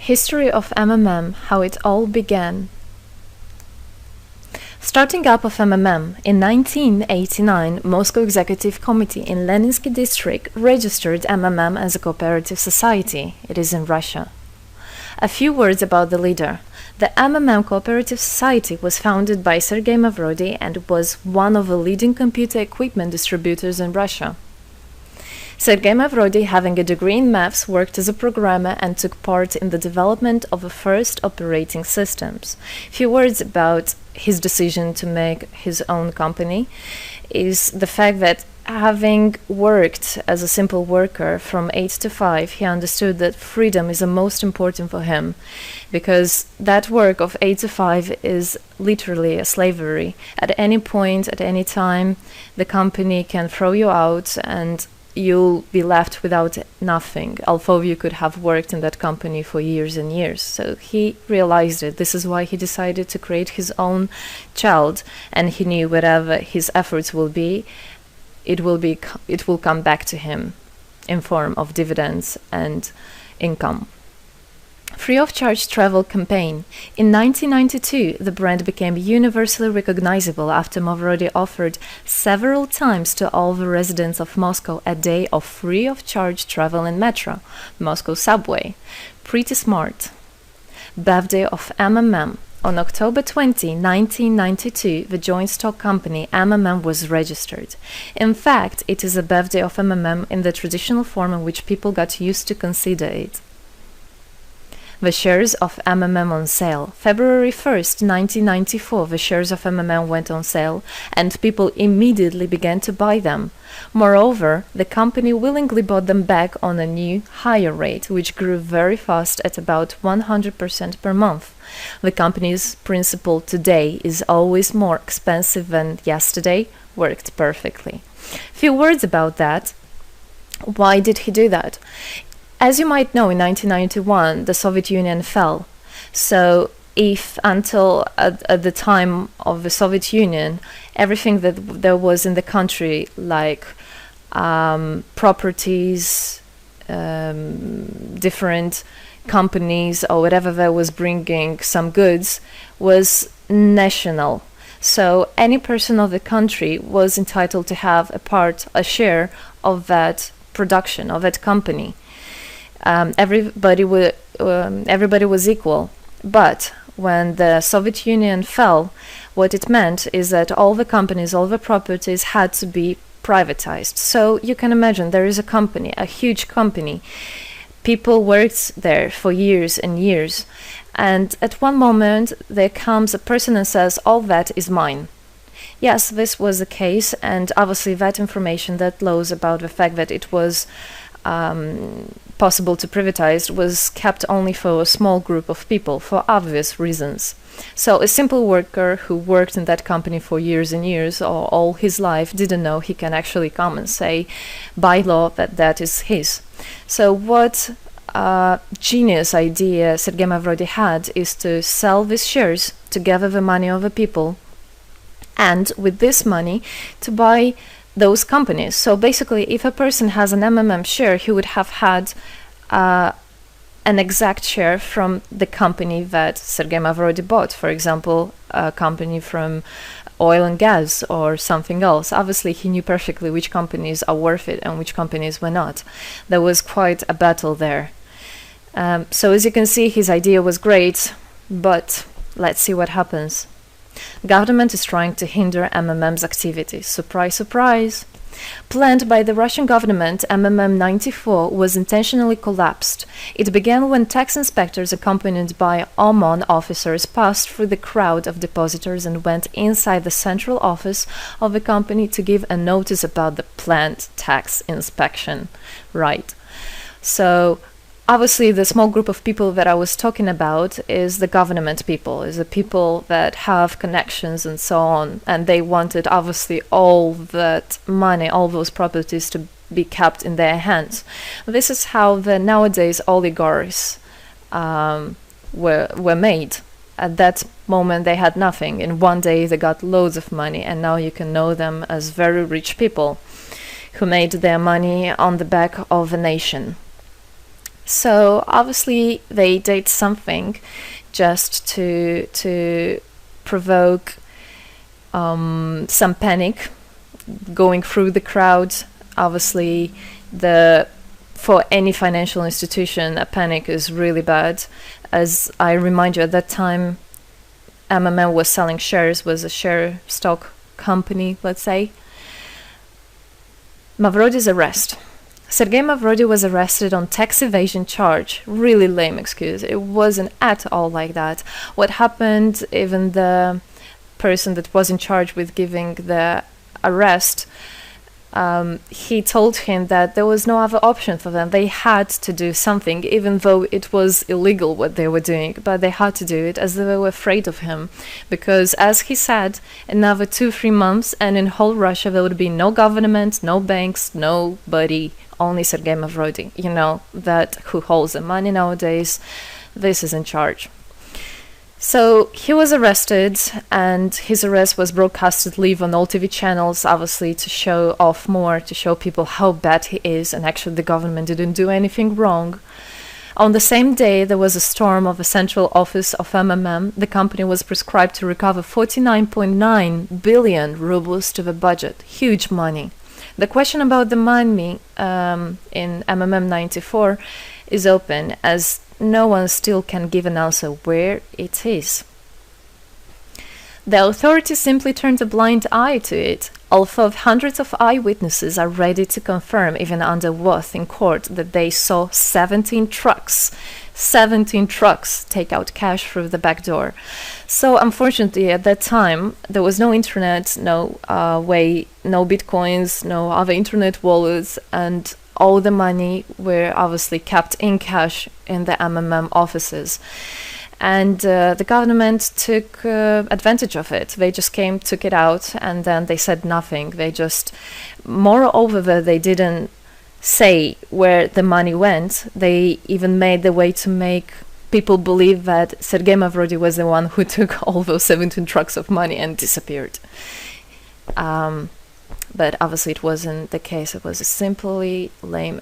History of MMM, how it all began. Starting up of MMM, in 1989, Moscow Executive Committee in Leninsky District registered MMM as a cooperative society. It is in Russia. A few words about the leader. The MMM Cooperative Society was founded by Sergei Mavrodi and was one of the leading computer equipment distributors in Russia. Sergei Mavrodi, having a degree in maths, worked as a programmer and took part in the development of the first operating systems. A few words about his decision to make his own company is the fact that having worked as a simple worker from 8 to 5, he understood that freedom is the most important for him, because that work of 8 to 5 is literally a slavery. At any point, at any time, the company can throw you out and you'll be left without nothing, although you could have worked in that company for years and years. So he realized it. This is why he decided to create his own child, and he knew whatever his efforts will be, it will come back to him in form of dividends and income. Free of charge travel campaign. In 1992, the brand became universally recognizable after Mavrodi offered several times to all the residents of Moscow a day of free of charge travel in metro, Moscow subway. Pretty smart. Birthday of MMM. On October 20, 1992, the joint stock company MMM was registered. In fact, it is a birthday of MMM in the traditional form in which people got used to consider it. The shares of MMM on sale. February 1st, 1994, the shares of MMM went on sale, and people immediately began to buy them. Moreover, the company willingly bought them back on a new, higher rate, which grew very fast at about 100% per month. The company's principle today is always more expensive than yesterday worked perfectly. Few words about that. Why did he do that? As you might know, in 1991, the Soviet Union fell. So if until at the time of the Soviet Union, everything that there was in the country, like properties, different companies or whatever that was bringing some goods, was national. So any person of the country was entitled to have a share of that production, of that company. Everybody was equal. But when the Soviet Union fell, what it meant is that all the companies, all the properties had to be privatized. So you can imagine there is a company, a huge company. People worked there for years and years. And at one moment, there comes a person and says, all that is mine. Yes, this was the case. And obviously that information, that laws about the fact that it was possible to privatize was kept only for a small group of people for obvious reasons. So a simple worker who worked in that company for years and years or all his life didn't know he can actually come and say by law that that is his. So what genius idea Sergei Mavrodi had is to sell these shares to gather the money of the people, and with this money to buy those companies. So basically, if a person has an MMM share, he would have had an exact share from the company that Sergei Mavrodi bought. For example, a company from oil and gas or something else. Obviously, he knew perfectly which companies are worth it and which companies were not. There was quite a battle there. So as you can see, his idea was great, but let's see what happens. Government is trying to hinder MMM's activities. Surprise, surprise! Planned by the Russian government, MMM 94 was intentionally collapsed. It began when tax inspectors accompanied by OMON officers passed through the crowd of depositors and went inside the central office of the company to give a notice about the planned tax inspection. Right. So obviously, the small group of people that I was talking about is the government people, is the people that have connections and so on. And they wanted, obviously, all that money, all those properties to be kept in their hands. This is how the nowadays oligarchs were made. At that moment, they had nothing. In one day, they got loads of money. And now you can know them as very rich people who made their money on the back of a nation. So obviously they did something just to provoke some panic going through the crowd. Obviously, for any financial institution, a panic is really bad. As I remind you, at that time, MMM was selling shares, was a share stock company, let's say. Mavrody's arrest. Sergei Mavrody was arrested on tax evasion charge. Really lame excuse. It wasn't at all like that. What happened, even the person that was in charge with giving the arrest, he told him that there was no other option for them. They had to do something, even though it was illegal what they were doing, but they had to do it as they were afraid of him. Because, as he said, another 2-3 months, and in whole Russia there would be no government, no banks, nobody, only Sergei Mavrody, that who holds the money nowadays. This is in charge. So he was arrested, and his arrest was broadcasted live on all TV channels, obviously to show off more, to show people how bad he is, and actually the government didn't do anything wrong. On the same day, there was a storm of the central office of MMM. The company was prescribed to recover 49.9 billion rubles to the budget. Huge money. The question about the money in MMM 94 is open, as no one still can give an answer where it is. The authorities simply turned a blind eye to it, although hundreds of eyewitnesses are ready to confirm, even under oath in court, that they saw 17 trucks take out cash through the back door. So unfortunately, at that time, there was no internet, no bitcoins, no other internet wallets, and all the money were obviously kept in cash in the MMM offices. And the government took advantage of it. They just came, took it out, and then they said nothing. Moreover, they didn't say where the money went. They even made the way to make people believe that Sergei Mavrody was the one who took all those 17 trucks of money and disappeared. But obviously it wasn't the case. It was a simply lame